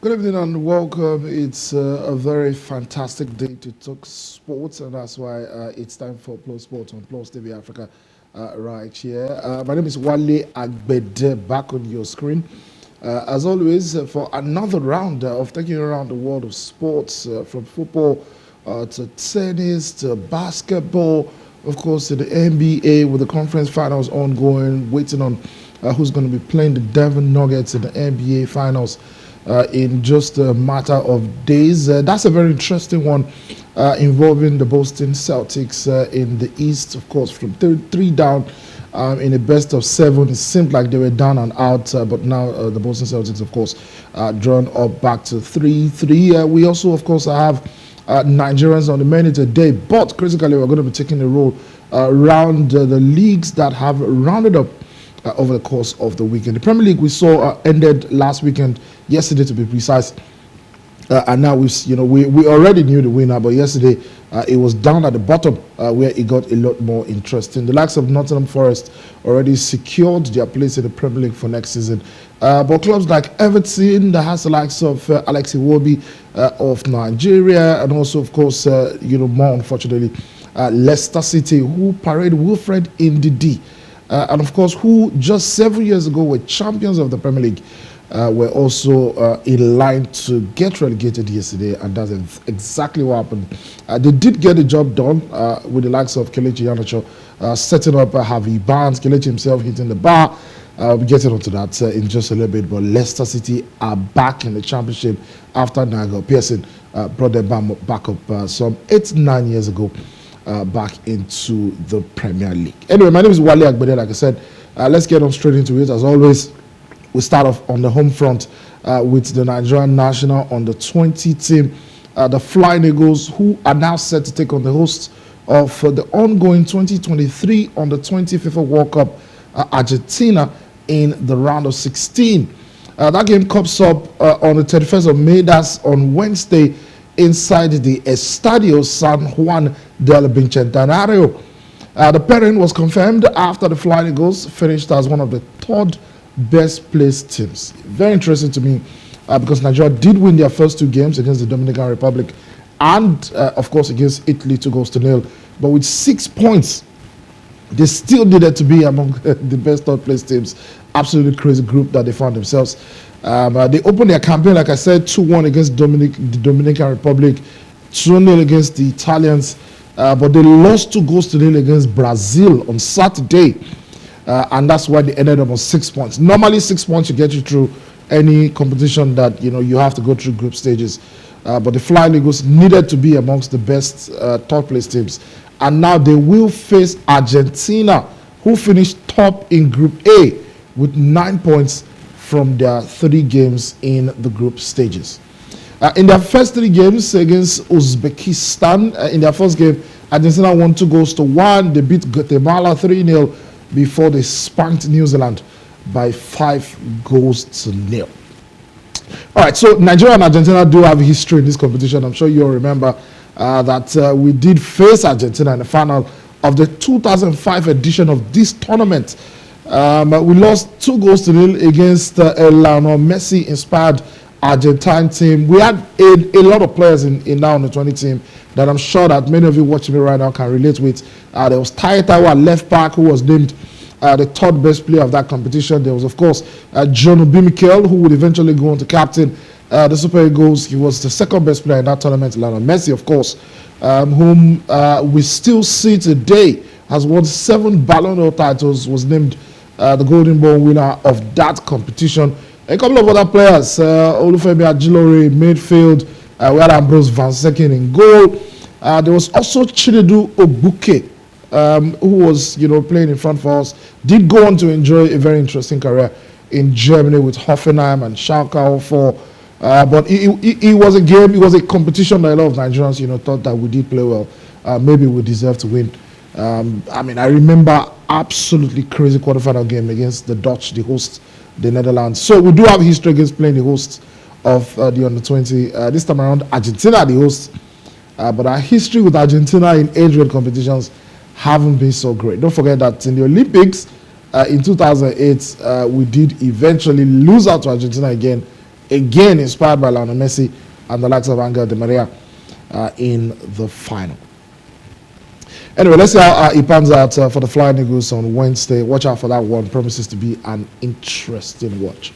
Good evening and welcome. It's a very fantastic day to talk sports, and that's why it's time for Plus Sports on PlusTvAfrica right here. My name is Wale Agbede, back on your screen. As always, for another round of taking around the world of sports, from football to tennis to basketball, of course, to the NBA with the conference finals ongoing, waiting on who's going to be playing the Denver Nuggets in the NBA finals. In just a matter of days. That's a very interesting one involving the Boston Celtics in the East, of course, from three down in a best of seven. It seemed like they were down and out, but now the Boston Celtics, of course, drawn up back to 3-3. We also, of course, have Nigerians on the menu today, but critically, we're going to be taking a roll around the leagues that have rounded up over the course of the weekend. The Premier League we saw ended last weekend, yesterday to be precise, and now we already knew the winner, but yesterday it was down at the bottom where it got a lot more interesting. The likes of Nottingham Forest already secured their place in the Premier League for next season, but clubs like Everton, that has the likes of Alex Iwobi of Nigeria, and also of course more unfortunately Leicester City, who parade Wilfred Ndidi. And of course, who just 7 years ago were champions of the Premier League, were also in line to get relegated yesterday, and that's exactly what happened. They did get the job done with the likes of Kelechi Iheanacho setting up Harvey Barnes, Kelechi himself hitting the bar. We'll be getting onto that in just a little bit, but Leicester City are back in the championship after Nigel Pearson brought them back up some 8-9 years ago. Back into the Premier League. Anyway, my name is Wale Agbede. Like I said, let's get on straight into it. As always, we start off on the home front with the Nigerian national under-20 team, the Flying Eagles, who are now set to take on the hosts of the ongoing 2023 under-20 FIFA World Cup, Argentina, in the round of 16. That game comes up on the 31st of May. That's on Wednesday, inside the Estadio San Juan del Bicentenario. The pairing was confirmed after the Flying Eagles finished as one of the third best placed teams. Very interesting to me because Nigeria did win their first two games against the Dominican Republic and of course against Italy 2-0, but with 6 points they still needed to be among the best third place teams. Absolutely crazy group that they found themselves. They opened their campaign, like I said, 2-1 against the Dominican Republic, 2-0 against the Italians, but they lost 2-0 against Brazil on Saturday, and that's why they ended up on 6 points. Normally, 6 points will get you through any competition that you have to go through group stages, but the Flying Eagles needed to be amongst the best third place teams, and now they will face Argentina, who finished top in Group A with 9 points from their 3 games in the group stages. In their first 3 games against Uzbekistan, in their first game, Argentina won 2-1. They beat Guatemala 3-0 before they spanked New Zealand by 5-0. All right, so Nigeria and Argentina do have history in this competition. I'm sure you'll remember that we did face Argentina in the final of the 2005 edition of this tournament. We lost 2-0 against a Lionel Messi-inspired Argentine team. We had a lot of players in now on the 20 team that I'm sure that many of you watching me right now can relate with. There was Taitawa, left back, who was named the third best player of that competition. There was, of course, John Obi Mikel, who would eventually go on to captain the Super Eagles. He was the second best player in that tournament. Lionel Messi, of course, whom we still see today has won 7 Ballon d'Or titles, was named the Golden Ball winner of that competition. A couple of other players, Olufemi Ajilore, midfield, we had Ambrose Van Secken in goal. There was also Chinedu Obuke, who was playing in front for us. Did go on to enjoy a very interesting career in Germany with Hoffenheim and Schalke 04. But it was a game, it was a competition that a lot of Nigerians thought that we did play well. Maybe we deserve to win. I remember absolutely crazy quarterfinal game against the Dutch, the hosts, the Netherlands. So we do have history against playing the hosts of the under-20. This time around, Argentina, the hosts. But our history with Argentina in age-grade competitions haven't been so great. Don't forget that in the Olympics in 2008, we did eventually lose out to Argentina again again inspired by Lionel Messi and the likes of Angel Di Maria in the final. Anyway, let's see how it pans out for the Flying Eagles on Wednesday. Watch out for that one. Promises to be an interesting watch.